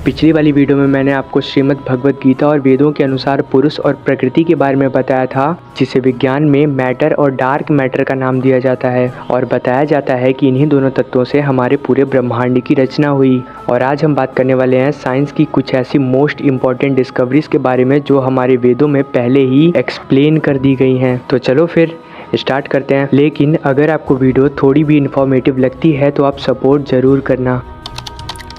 पिछली वाली वीडियो में मैंने आपको श्रीमद् भगवत गीता और वेदों के अनुसार पुरुष और प्रकृति के बारे में बताया था, जिसे विज्ञान में मैटर और डार्क मैटर का नाम दिया जाता है और बताया जाता है कि इन्हीं दोनों तत्वों से हमारे पूरे ब्रह्मांड की रचना हुई। और आज हम बात करने वाले हैं साइंस की कुछ ऐसी मोस्ट इम्पॉर्टेंट डिस्कवरीज के बारे में जो हमारे वेदों में पहले ही एक्सप्लेन कर दी गई हैं। तो चलो फिर स्टार्ट करते हैं। लेकिन अगर आपको वीडियो थोड़ी भी इंफॉर्मेटिव लगती है तो आप सपोर्ट ज़रूर करना।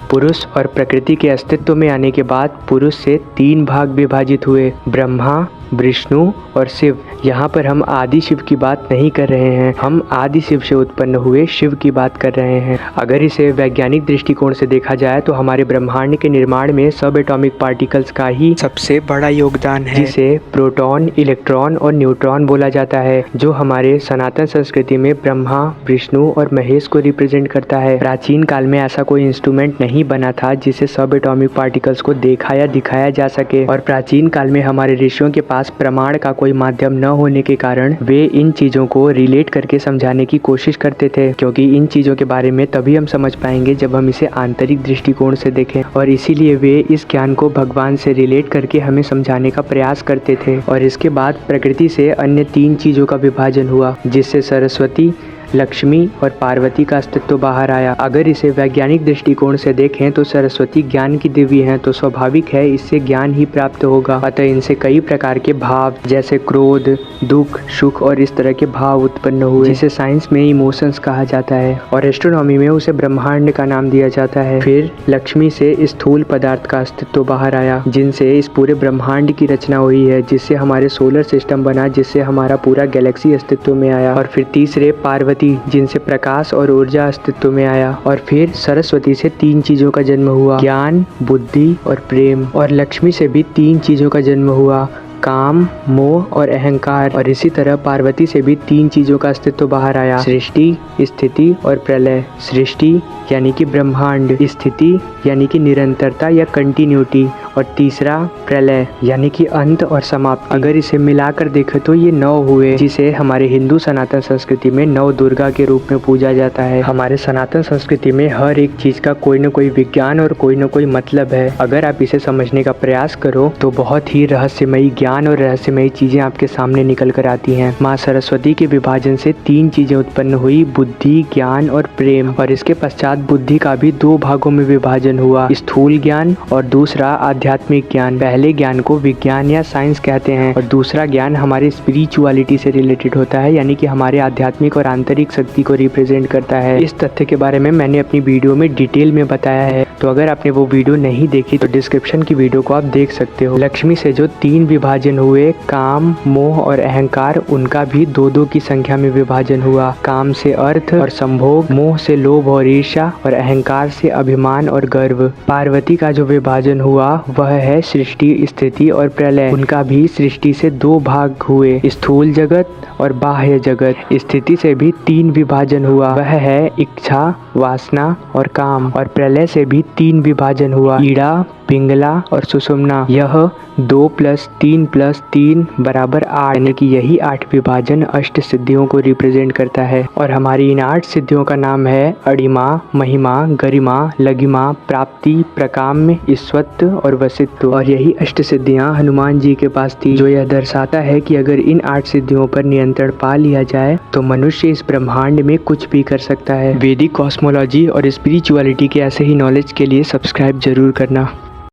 पुरुष और प्रकृति के अस्तित्व में आने के बाद पुरुष से 3 भाग विभाजित हुए, ब्रह्मा, विष्णु और शिव। यहाँ पर हम आदि शिव की बात नहीं कर रहे हैं, हम आदि शिव से उत्पन्न हुए शिव की बात कर रहे हैं। अगर इसे वैज्ञानिक दृष्टिकोण से देखा जाए तो हमारे ब्रह्मांड के निर्माण में सब एटॉमिक पार्टिकल्स का ही सबसे बड़ा योगदान है, जिसे प्रोटॉन, इलेक्ट्रॉन और न्यूट्रॉन बोला जाता है, जो हमारे सनातन संस्कृति में ब्रह्मा, विष्णु और महेश को रिप्रेजेंट करता है। प्राचीन काल में ऐसा कोई इंस्ट्रूमेंट नहीं बना था जिससे सब एटॉमिक पार्टिकल्स को देखा या दिखाया जा सके, और प्राचीन काल में हमारे ऋषियों के पास प्रमाण का कोई माध्यम न होने के कारण वे इन चीजों को रिलेट करके समझाने की कोशिश करते थे, क्योंकि इन चीजों के बारे में तभी हम समझ पाएंगे जब हम इसे आंतरिक दृष्टिकोण से देखें, और इसीलिए वे इस ज्ञान को भगवान से रिलेट करके हमें समझाने का प्रयास करते थे। और इसके बाद प्रकृति से अन्य 3 चीजों का विभाजन हुआ, जिससे सरस्वती, लक्ष्मी और पार्वती का अस्तित्व बाहर आया। अगर इसे वैज्ञानिक दृष्टिकोण से देखें तो सरस्वती ज्ञान की देवी हैं, तो स्वाभाविक है इससे ज्ञान ही प्राप्त होगा। अतः इनसे कई प्रकार के भाव जैसे क्रोध, दुख, सुख और इस तरह के भाव उत्पन्न हुए, जिसे साइंस में इमोशंस कहा जाता है और एस्ट्रोनॉमी में उसे ब्रह्मांड का नाम दिया जाता है। फिर लक्ष्मी से स्थूल पदार्थ का अस्तित्व बाहर आया, जिनसे इस पूरे ब्रह्मांड की रचना हुई है, जिससे हमारे सोलर सिस्टम बना, जिससे हमारा पूरा गैलेक्सी अस्तित्व में आया। और फिर तीसरे पार्वती, जिनसे प्रकाश और ऊर्जा अस्तित्व में आया। और फिर सरस्वती से 3 चीजों का जन्म हुआ, ज्ञान, बुद्धि और प्रेम। और लक्ष्मी से भी 3 चीजों का जन्म हुआ, काम, मोह और अहंकार। और इसी तरह पार्वती से भी 3 चीजों का अस्तित्व बाहर आया, सृष्टि, स्थिति और प्रलय। सृष्टि यानी कि ब्रह्मांड, स्थिति यानी कि निरंतरता या कंटिन्यूटी, और तीसरा प्रलय यानी कि अंत और समाप्ति। अगर इसे मिलाकर देखें तो ये 9 हुए, जिसे हमारे हिंदू सनातन संस्कृति में 9 दुर्गा के रूप में पूजा जाता है। हमारे सनातन संस्कृति में हर एक चीज का कोई न कोई विज्ञान और कोई न कोई मतलब है। अगर आप इसे समझने का प्रयास करो तो बहुत ही रहस्यमयी ज्ञान और रहस्यमयी चीजें आपके सामने निकल कर आती हैं। माँ सरस्वती के विभाजन से 3 चीजें उत्पन्न हुई, बुद्धि, ज्ञान और प्रेम। और इसके पश्चात बुद्धि का भी 2 भागों में विभाजन हुआ, स्थूल ज्ञान और दूसरा आध्यात्मिक ज्ञान। पहले ज्ञान को विज्ञान या साइंस कहते हैं और दूसरा ज्ञान हमारी स्पिरिचुअलिटी से रिलेटेड होता है, यानी कि हमारे आध्यात्मिक और आंतरिक शक्ति को रिप्रेजेंट करता है। इस तथ्य के बारे में मैंने अपनी वीडियो में डिटेल में बताया है, तो अगर आपने वो वीडियो नहीं देखी तो डिस्क्रिप्शन की वीडियो को आप देख सकते हो। लक्ष्मी से जो 3 विभाजन हुए, काम, मोह और अहंकार, उनका भी 2-2 की संख्या में विभाजन हुआ। काम से अर्थ और संभोग, मोह से लोभ और ईर्ष्या और अहंकार से अभिमान और गर्व। पार्वती का जो विभाजन हुआ वह है सृष्टि, स्थिति और प्रलय। उनका भी सृष्टि से 2 भाग हुए, स्थूल जगत और बाह्य जगत। स्थिति से भी 3 विभाजन हुआ, वह है इच्छा, वासना और काम। और प्रलय से भी 3 विभाजन हुआ, ईड़ा, पिंगला और सुषुम्ना। यह 2 + 3 + 3 = 8, यानी कि यही 8 विभाजन अष्ट सिद्धियों को रिप्रेजेंट करता है। और हमारी इन 8 सिद्धियों का नाम है अणिमा, महिमा, गरिमा, लघिमा, प्राप्ति, प्रकाम्य, ईश्वत्व और वसित्व। और यही अष्ट सिद्धियां हनुमान जी के पास थी, जो यह दर्शाता है कि अगर इन 8 सिद्धियों पर नियंत्रण पा लिया जाए तो मनुष्य इस ब्रह्मांड में कुछ भी कर सकता है। वैदिक कॉस्मोलॉजी और स्पिरिचुअलिटी के ऐसे ही नॉलेज के लिए सब्सक्राइब जरूर करना।